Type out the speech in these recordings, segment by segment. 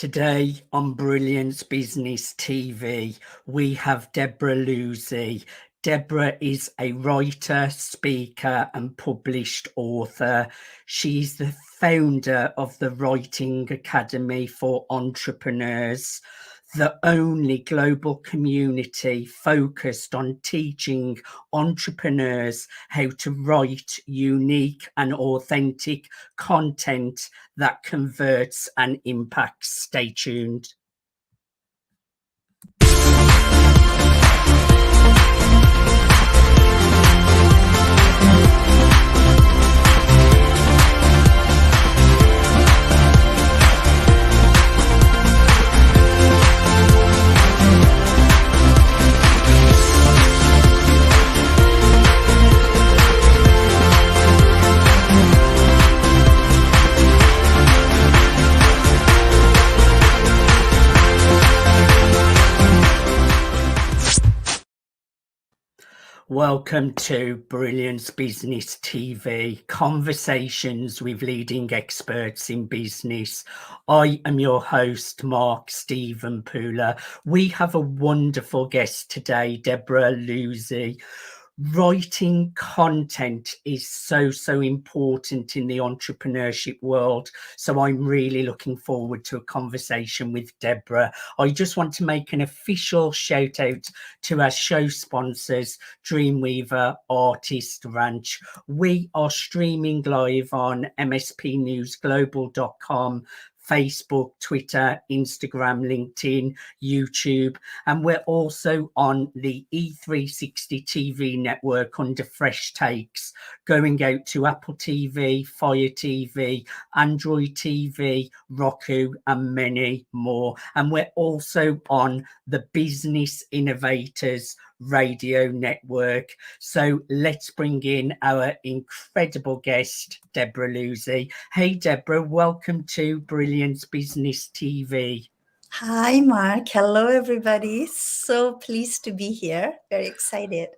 Today on Brilliance Business TV, we have Debora Luzi. Debora is a writer, speaker, and published author. She's the founder of the Writing Academy for Entrepreneurs, the only global community focused on teaching entrepreneurs how to write unique and authentic content that converts and impacts. Stay tuned. Welcome to Brilliance Business TV, conversations with leading experts in business. I am your host, Mark Stephen Pooler. We have a wonderful guest today, Debora Luzi. Writing content is so important in the entrepreneurship world. So I'm really looking forward to a conversation with Debora. I just want to make an official shout out to our show sponsors, Dreamweaver Artist Ranch. We are streaming live on MSPNewsGlobal.com, Facebook, Twitter, Instagram, LinkedIn, YouTube, and we're also on the E360 TV network under Fresh Takes, going out to Apple TV, Fire TV, Android TV, Roku, and many more. And we're also on the Business Innovators Radio Network. So let's bring in our incredible guest, Debora Luzi. Hey Debora, welcome to Brilliance Business TV. Hi Mark, hello everybody. So pleased to be here, very excited.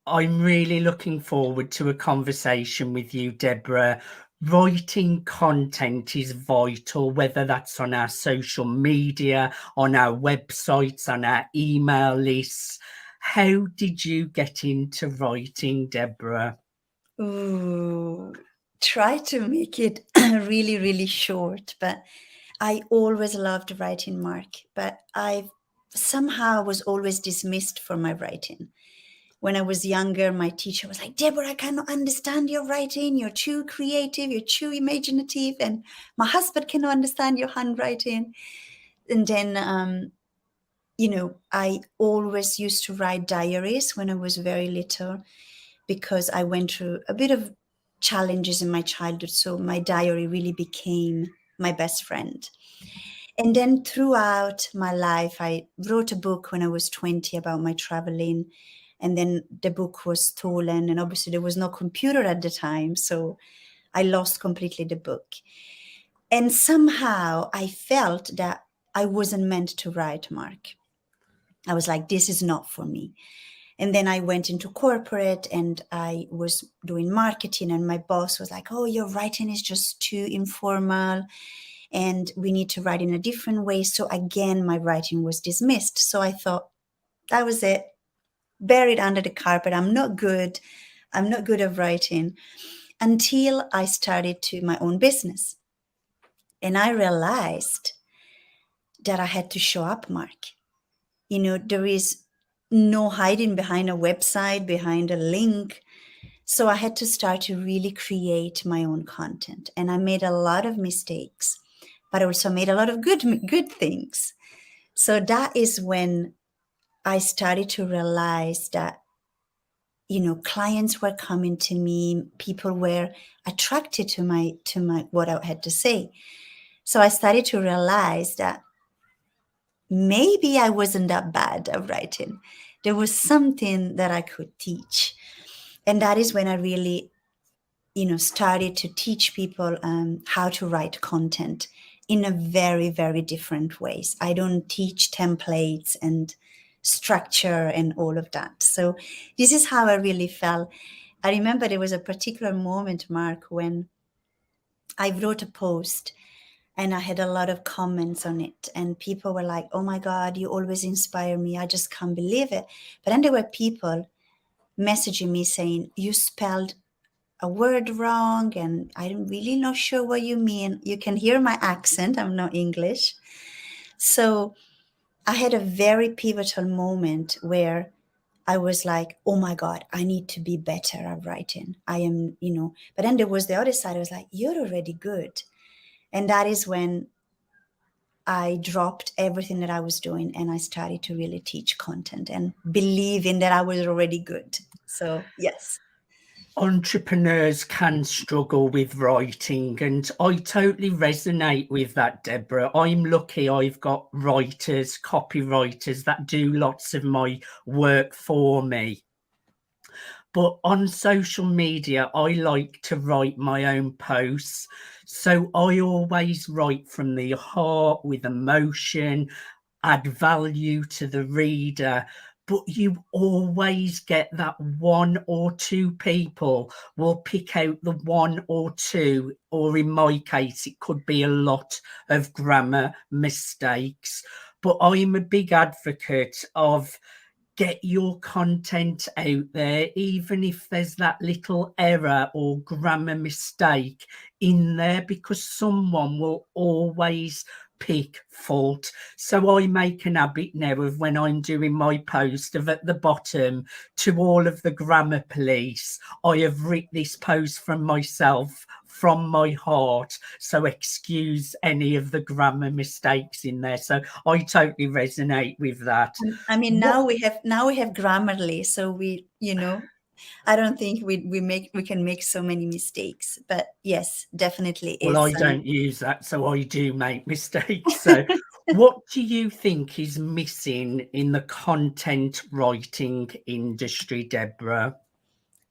I'm really looking forward to a conversation with you, Debora. Writing content is vital, whether that's on our social media, on our websites, on our email lists. How did you get into writing, Debora? Try to make it really short, but I always loved writing, Mark, but I somehow was always dismissed for my writing. When I was younger, my teacher was like, Debora, I cannot understand your writing. You're too creative, you're too imaginative, and my husband cannot understand your handwriting. And then I always used to write diaries when I was very little because I went through a bit of challenges in my childhood. So my diary really became my best friend. And then throughout my life, I wrote a book when I was 20 about my traveling. And then the book was stolen. And obviously there was no computer at the time. So I lost completely the book. And somehow I felt that I wasn't meant to write, Mark. I was like, this is not for me. And then I went into corporate and I was doing marketing, and my boss was like, oh, your writing is just too informal and we need to write in a different way. So again, my writing was dismissed. So I thought, that was it, buried under the carpet. I'm not good at writing, until I started my own business. And I realized that I had to show up, Mark. There is no hiding behind a website, behind a link. So I had to start to really create my own content. And I made a lot of mistakes, but I also made a lot of good things. So that is when I started to realize that, clients were coming to me, people were attracted to my what I had to say. So I started to realize that maybe I wasn't that bad at writing. There was something that I could teach. And that is when I really, started to teach people how to write content in a very, very different ways. I don't teach templates and structure and all of that. So this is how I really felt. I remember there was a particular moment, Mark, when I wrote a post and I had a lot of comments on it, and people were like, oh my God, you always inspire me. I just can't believe it. But then there were people messaging me saying, you spelled a word wrong, and I'm really not sure what you mean. You can hear my accent. I'm not English. So I had a very pivotal moment where I was like, oh my God, I need to be better at writing. I am, but then there was the other side. I was like, you're already good. And that is when I dropped everything that I was doing and I started to really teach content and believing that I was already good. So, yes. Entrepreneurs can struggle with writing, and I totally resonate with that, Deborah. I'm lucky I've got writers, copywriters that do lots of my work for me. But on social media, I like to write my own posts. So I always write from the heart with emotion, add value to the reader. But you always get that one or two people will pick out the one or two, or in my case, it could be a lot of grammar mistakes. But I'm a big advocate of get your content out there, even if there's that little error or grammar mistake in there, because someone will always pick fault. So I make an habit now of, when I'm doing my post, of at the bottom, to all of the grammar police, I have written this post from myself, from my heart, so excuse any of the grammar mistakes in there. So I totally resonate with that. I mean, now we have Grammarly, so I don't think we can make so many mistakes. But yes, definitely. Well, I don't use that, so I do make mistakes. So what do you think is missing in the content writing industry, Deborah?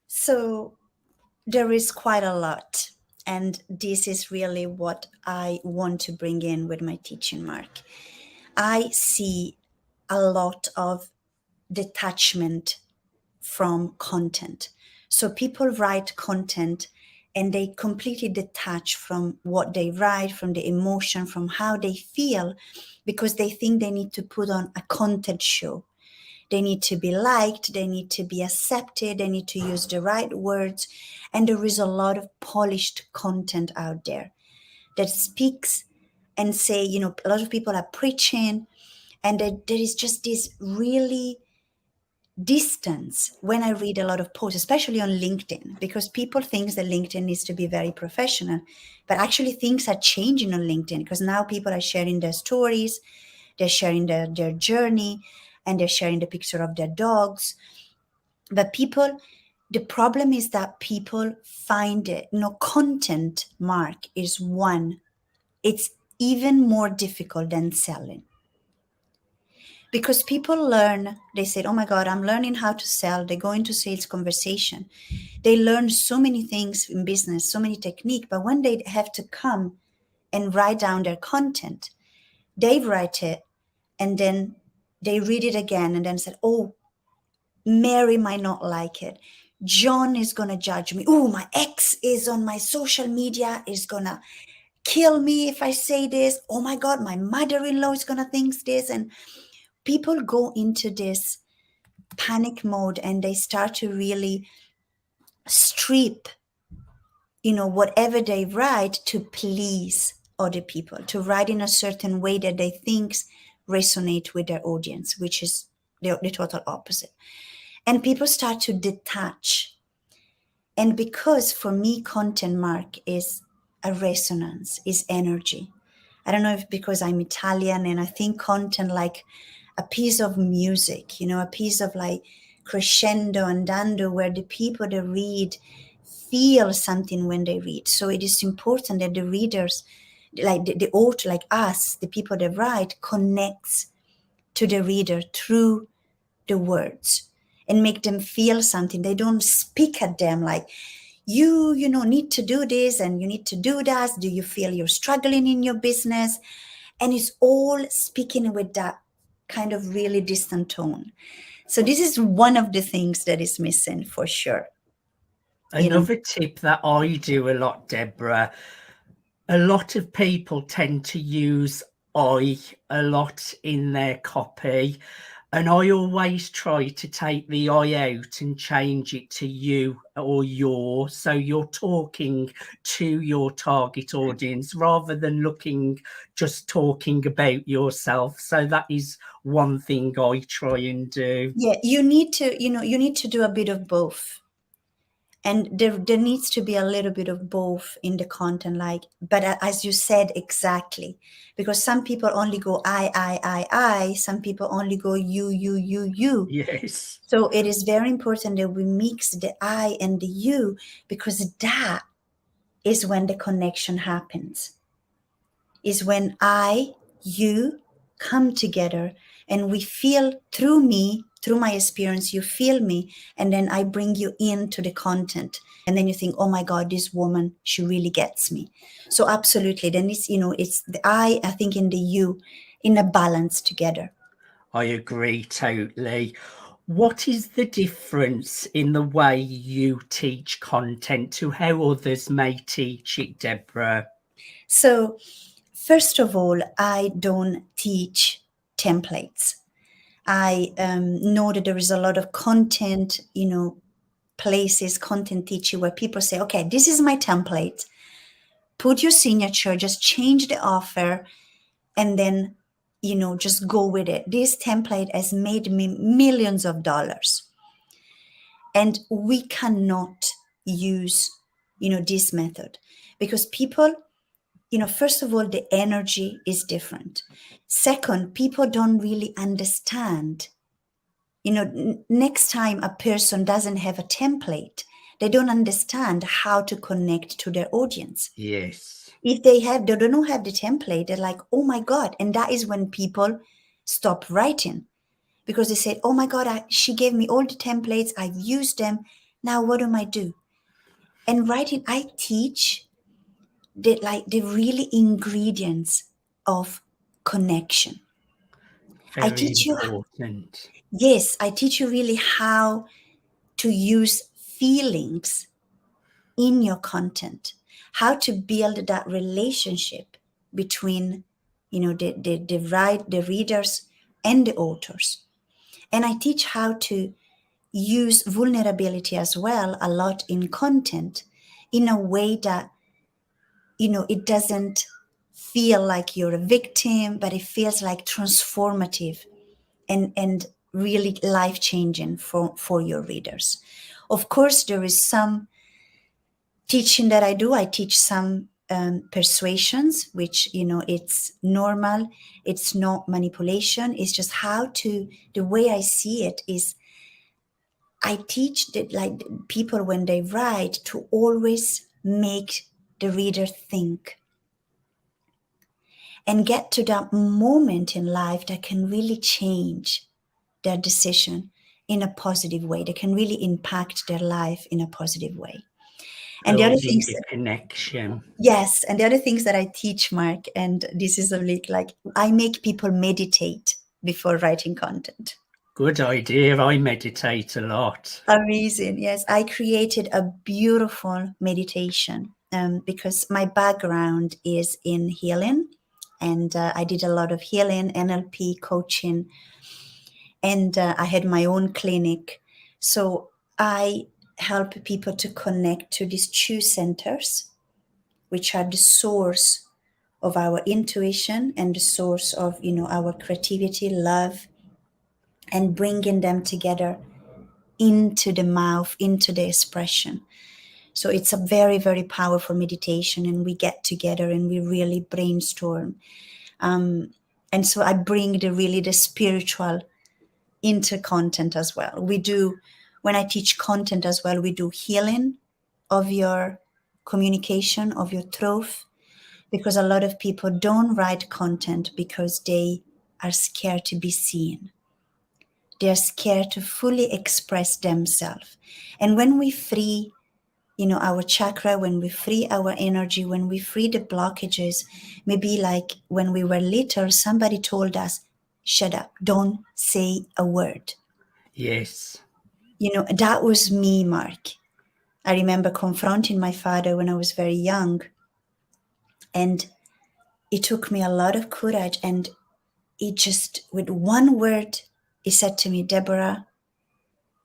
So there is quite a lot. And this is really what I want to bring in with my teaching, Mark. I see a lot of detachment from content. So people write content and they completely detach from what they write, from the emotion, from how they feel, because they think they need to put on a content show. They need to be liked, they need to be accepted, they need to use the right words. And there is a lot of polished content out there that speaks and say, a lot of people are preaching, and there is just this really distance when I read a lot of posts, especially on LinkedIn, because people think that LinkedIn needs to be very professional, but actually things are changing on LinkedIn, because now people are sharing their stories, they're sharing their journey, and they're sharing the picture of their dogs. But the problem is that people find it, content, Mark, is one. It's even more difficult than selling. Because people learn, they said, oh my God, I'm learning how to sell. They go into sales conversation. They learn so many things in business, so many technique, but when they have to come and write down their content, they write it and then they read it again and then said, oh, Mary might not like it. John is going to judge me. Oh, my ex is on my social media, is going to kill me if I say this. Oh my God, my mother-in-law is going to think this. And people go into this panic mode and they start to really strip, whatever they write to please other people, to write in a certain way that they think resonate with their audience, which is the total opposite. And people start to detach. And because for me, content, Mark, is a resonance, is energy. I don't know if because I'm Italian and I think content like a piece of music, a piece of like crescendo andando, where the people that read feel something when they read. So it is important that the readers, like the author, like us, the people that write, connects to the reader through the words and make them feel something. They don't speak at them like, you need to do this and you need to do that. Do you feel you're struggling in your business? And it's all speaking with that kind of really distant tone. So this is one of the things that is missing for sure. Another tip that I do a lot, Deborah, A lot of people tend to use I a lot in their copy, and I always try to take the I out and change it to you or your, so you're talking to your target audience rather than just talking about yourself. So that is one thing I try and do. Yeah, you need to do a bit of both. And there needs to be a little bit of both in the content, like, but as you said, exactly, because some people only go I, some people only go you. Yes. So it is very important that we mix the I and the you, because that is when the connection happens, is when you come together and we feel through me, through my experience, you feel me, and then I bring you into the content. And then you think, oh my God, this woman, she really gets me. So absolutely. Then it's the I think, in the you, in a balance together. I agree totally. What is the difference in the way you teach content to how others may teach it, Deborah? So first of all, I don't teach templates. I know that there is a lot of content, places, content teaching, where people say, okay, this is my template. Put your signature, just change the offer, and then, just go with it. This template has made me millions of dollars. And we cannot use, this method, because people, first of all, the energy is different. Second, people don't really understand. Next time a person doesn't have a template, they don't understand how to connect to their audience. Yes. If they don't have the template, they're like, oh my God. And that is when people stop writing, because they said, oh my God, she gave me all the templates. I've used them. Now what do I do? And writing, I teach the really ingredients of connection. I Very teach you, important. yes, I teach you really how to use feelings in your content, how to build that relationship between, the readers and the authors. And I teach how to use vulnerability as well a lot in content, in a way that, it doesn't feel like you're a victim, but it feels like transformative and really life-changing for your readers. Of course, there is some teaching that I do. I teach some persuasions, which, it's normal. It's not manipulation. It's just the way I see it is, I teach that, like, people, when they write, to always make the reader think and get to that moment in life that can really change their decision in a positive way. They can really impact their life in a positive way. And the other Building things, a connection. yes, and the other things that I teach, Mark, and this is a like I make people meditate before writing content. Good idea. I meditate a lot. Amazing. Yes, I created a beautiful meditation because my background is in healing, and I did a lot of healing, NLP coaching, and I had my own clinic. So I help people to connect to these two centers, which are the source of our intuition and the source of, our creativity, love, and bringing them together into the mouth, into the expression. So it's a very, very powerful meditation, and we get together and we really brainstorm. And so I bring the spiritual into content as well. When I teach content as well, we do healing of your communication, of your throat, because a lot of people don't write content because they are scared to be seen. They're scared to fully express themselves. And when we free, our chakra, when we free our energy, when we free the blockages, maybe like when we were little, somebody told us, shut up, don't say a word. Yes. That was me, Mark. I remember confronting my father when I was very young. And it took me a lot of courage. And it just, with one word, he said to me, Debora,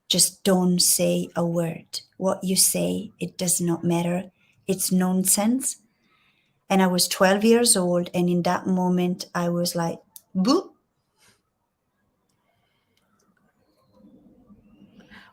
just don't say a word. What you say, it does not matter. It's nonsense. And I was 12 years old. And in that moment, I was like, boop.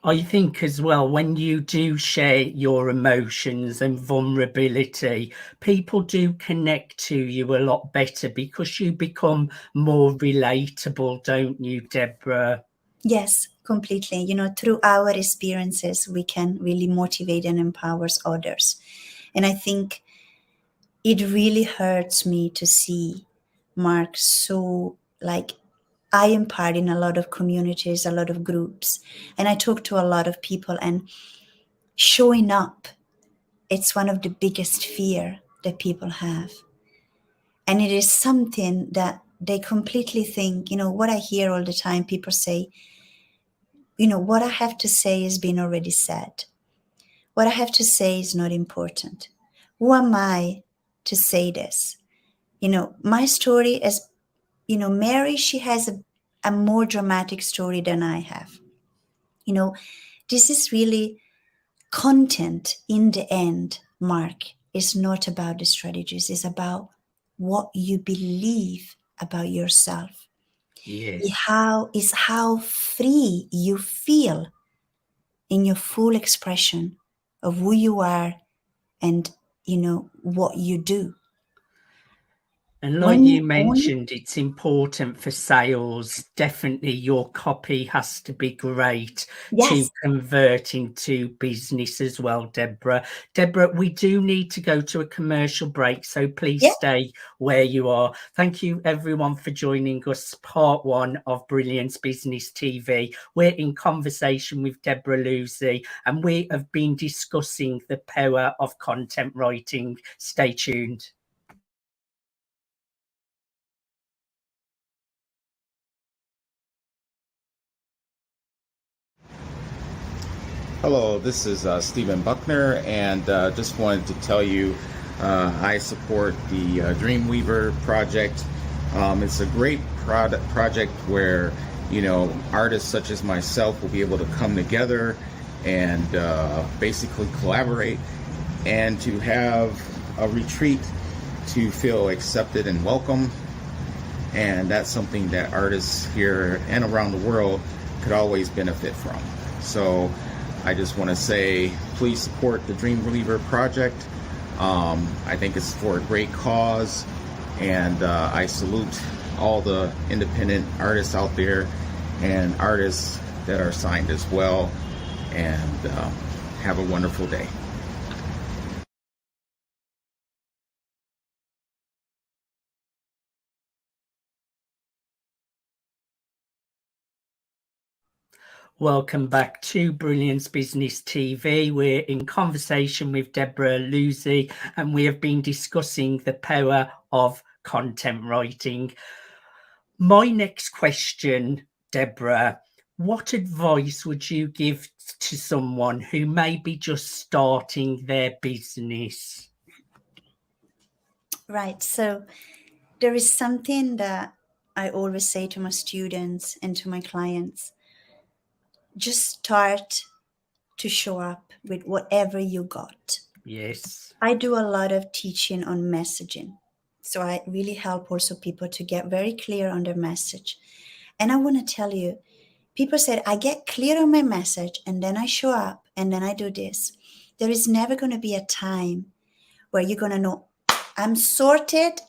I think as well, when you do share your emotions and vulnerability, people do connect to you a lot better because you become more relatable, don't you, Debora? Yes, completely. Through our experiences, we can really motivate and empower others. And I think it really hurts me to see Mark so like I am part in a lot of communities, a lot of groups, and I talk to a lot of people, and showing up, it's one of the biggest fear that people have. And it is something that they completely think, what I hear all the time, people say, what I have to say has been already said. What I have to say is not important. Who am I to say this? My story is, Mary, she has a more dramatic story than I have. This is really content in the end, Mark, is not about the strategies. It's about what you believe about yourself. Yes. Is how free you feel in your full expression of who you are and, what you do. And like you mentioned, it's important for sales. Definitely your copy has to be great to convert into business as well, Debora. Debora, we do need to go to a commercial break, so please stay where you are. Thank you, everyone, for joining us. Part 1 of Brilliance Business TV. We're in conversation with Debora Luzi, and we have been discussing the power of content writing. Stay tuned. Hello, this is Stephen Buckner, and just wanted to tell you I support the Dreamweaver project. It's a great project where, artists such as myself will be able to come together and basically collaborate and to have a retreat to feel accepted and welcome. And that's something that artists here and around the world could always benefit from. So I just want to say, please support the Dreamweaver project. I think it's for a great cause, and I salute all the independent artists out there and artists that are signed as well. And have a wonderful day. Welcome back to Brilliance Business TV. We're in conversation with Debora Luzi, and we have been discussing the power of content writing. My next question, Debora, what advice would you give to someone who may be just starting their business? Right. So there is something that I always say to my students and to my clients. Just start to show up with whatever you got. Yes. I do a lot of teaching on messaging. So I really help also people to get very clear on their message. And I want to tell you, people said, I get clear on my message and then I show up and then I do this. There is never going to be a time where you're going to know, I'm sorted.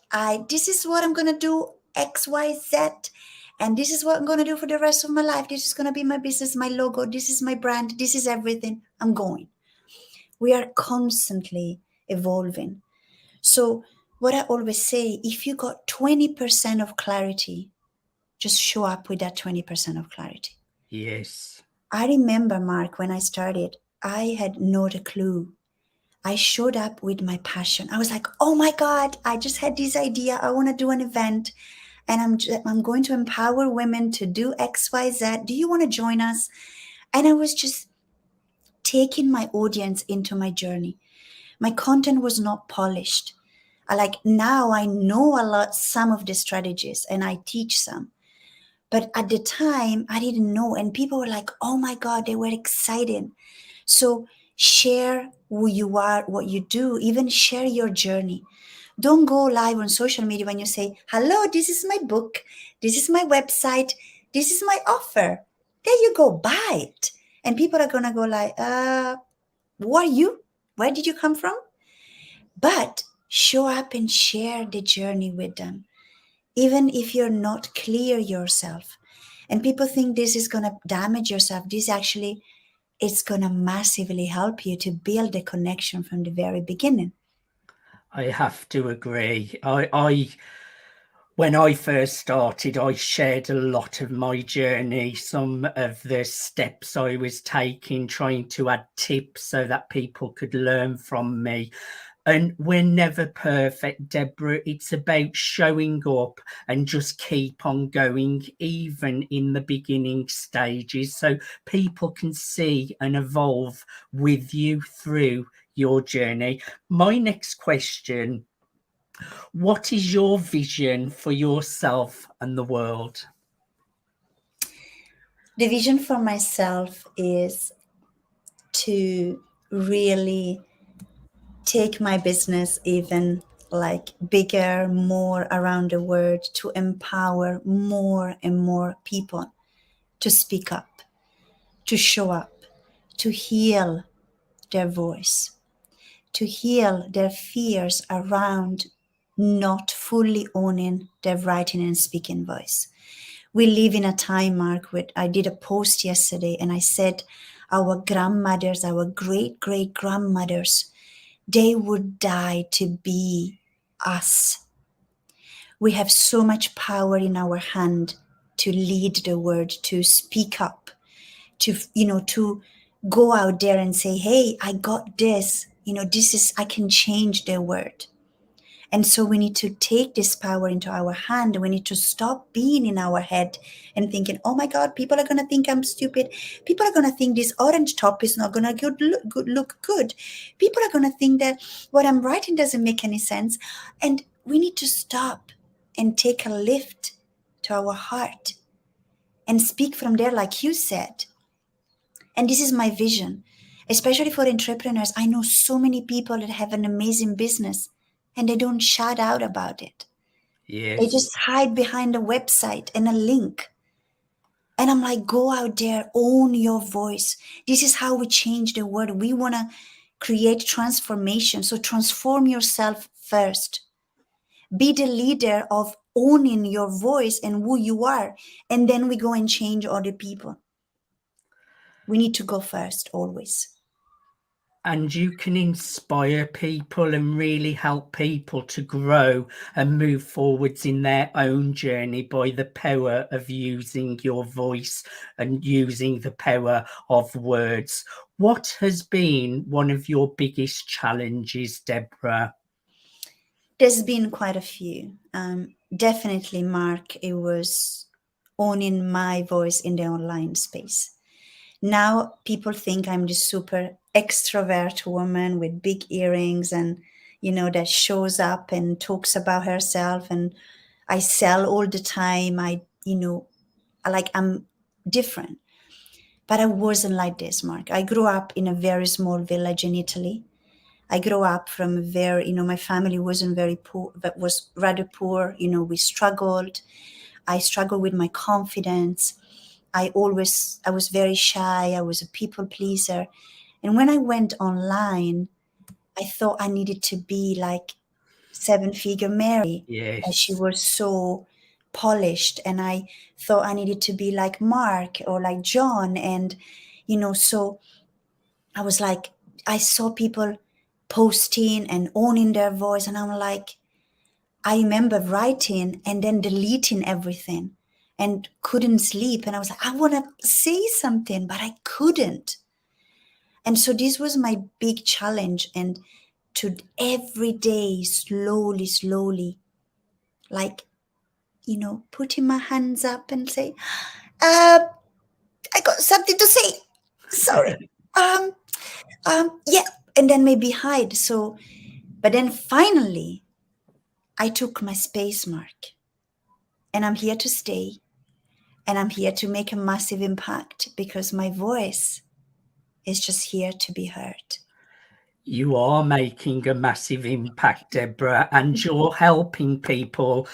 This is what I'm going to do, X, Y, Z. And this is what I'm going to do for the rest of my life. This is going to be my business, my logo. This is my brand. This is everything. I'm going. We are constantly evolving. So what I always say, if you got 20% of clarity, just show up with that 20% of clarity. Yes. I remember, Mark, when I started, I had not a clue. I showed up with my passion. I was like, oh my God, I just had this idea. I want to do an event and I'm going to empower women to do X, Y, Z. Do you want to join us? And I was just taking my audience into my journey. My content was not polished. Now I know some of the strategies and I teach some. But at the time, I didn't know. And people were like, oh my God, they were excited. So share who you are, what you do, even share your journey. Don't go live on social media when you say, hello, this is my book, this is my website, this is my offer. There you go, buy it. And people are going to go like, who are you? Where did you come from? But show up and share the journey with them, even if you're not clear yourself. And people think this is going to damage yourself. This actually, it's going to massively help you to build a connection from the very beginning. I have to agree. When I first started, I shared a lot of my journey, some of the steps I was taking, trying to add tips so that people could learn from me. And we're never perfect, Deborah. It's about showing up and just keep on going, even in the beginning stages, so people can see and evolve with you through your journey. My next question: what is your vision for yourself and the world? The vision for myself is to really take my business even bigger, more around the world, to empower more and more people to speak up, to show up, to heal their voice, to heal their fears around not fully owning their writing and speaking voice. We live in a time, Mark, I did a post yesterday and I said our grandmothers, our great grandmothers, they would die to be us. We have so much power in our hand to lead the world, to speak up, to go out there and say, hey, I got this, I can change the world. And so we need to take this power into our hand. We need to stop being in our head and thinking, oh my God, people are going to think I'm stupid. People are going to think this orange top is not going to look good. People are going to think that what I'm writing doesn't make any sense. And we need to stop and take a lift to our heart and speak from there, like you said. And this is my vision, especially for entrepreneurs. I know so many people that have an amazing business and they don't shout out about it. Yes. They just hide behind a website and a link. And I'm like, go out there, own your voice. This is how we change the world. We want to create transformation. So transform yourself first. Be the leader of owning your voice and who you are. And then we go and change other people. We need to go first, always. And you can inspire people and really help people to grow and move forwards in their own journey by the power of using your voice and using the power of words. What has been one of your biggest challenges, Deborah? There's been quite a few. Definitely, Mark, it was owning my voice in the online space. Now people think I'm this super extrovert woman with big earrings and, that shows up and talks about herself, and I sell all the time. I'm different. But I wasn't like this, Mark. I grew up in a very small village in Italy. I grew up from my family wasn't very poor, but was rather poor. We struggled. I struggled with my confidence. I was very shy. I was a people pleaser. And when I went online, I thought I needed to be like seven-figure Mary. Yes. She was so polished. And I thought I needed to be like Mark or like John. And, so I was like, I saw people posting and owning their voice. And I'm like, I remember writing and then deleting everything and couldn't sleep. And I was like, I want to say something, but I couldn't. And so this was my big challenge. And to every day, slowly, putting my hands up and say, I got something to say. Sorry. Yeah. And then maybe hide. So, but then finally, I took my space, Mark, and I'm here to stay, and I'm here to make a massive impact because my voice is just here to be heard. You are making a massive impact, Debora, and you're helping people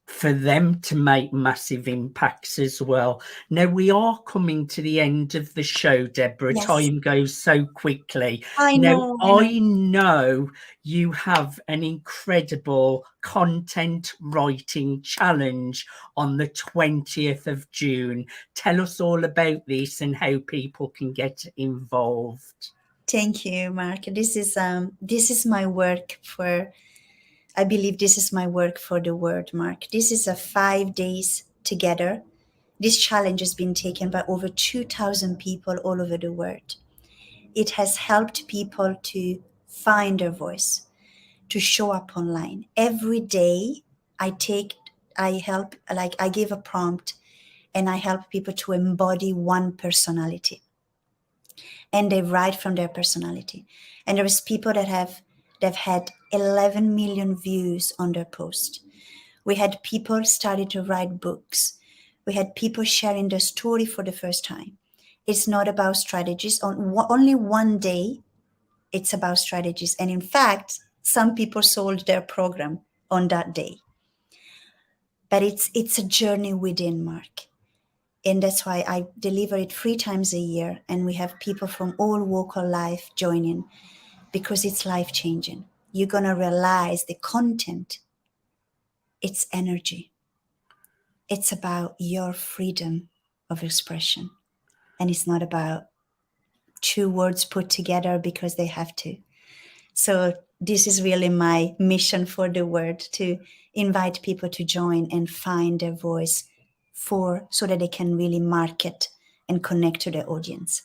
for them to make massive impacts as well. Now, we are coming to the end of the show, Debora. Yes. Time goes so quickly. I know. I know you have an incredible content writing challenge on the 20th of June. Tell us all about this and how people can get involved. Thank you, Mark. This is my work for, I believe this is my work for the world, Mark. This is a 5 days together. This challenge has been taken by over 2,000 people all over the world. It has helped people to find their voice, to show up online. Every day I give a prompt and I help people to embody one personality. And they write from their personality. And there is people they've had 11 million views on their post. We had people started to write books. We had people sharing their story for the first time. It's not about strategies. Only one day, it's about strategies. And in fact, some people sold their program on that day. But it's a journey within, Mark. And that's why I deliver it 3 times a year. And we have people from all walks of life joining because it's life-changing. You're going to realize the content, it's energy. It's about your freedom of expression. And it's not about 2 words put together because they have to. So this is really my mission for the world, to invite people to join and find their voice so that they can really market and connect to their audience.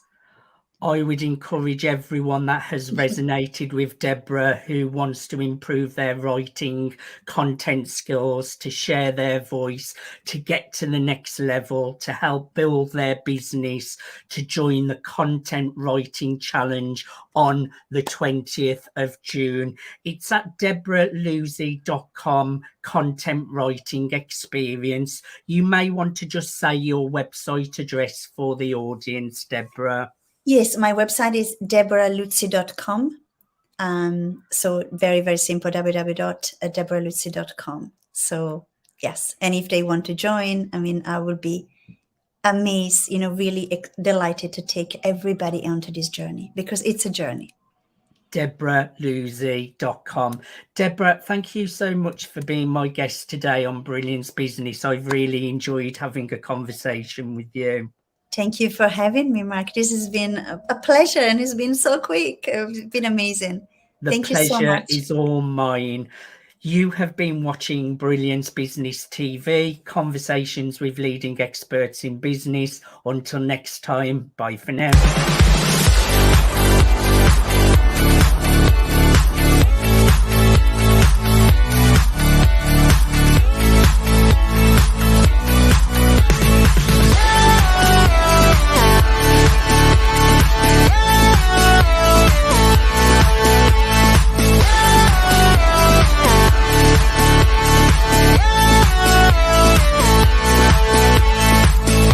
I would encourage everyone that has resonated with Debora, who wants to improve their writing content skills, to share their voice, to get to the next level, to help build their business, to join the content writing challenge on the 20th of June. It's at deboraluzi.com, content writing experience. You may want to just say your website address for the audience, Debora. Yes, my website is deboraluzi.com. So very, very simple, www.deboraluzi.com. So yes, and if they want to join, I will be amazed, really delighted to take everybody onto this journey, because it's a journey. deboraluzi.com. Debora, thank you so much for being my guest today on Brilliance Business. I've really enjoyed having a conversation with you. Thank you for having me, Mark. This has been a pleasure, and it's been so quick. It's been amazing. Thank you so much. The pleasure is all mine. You have been watching Brilliance Business TV, conversations with leading experts in business. Until next time, bye for now.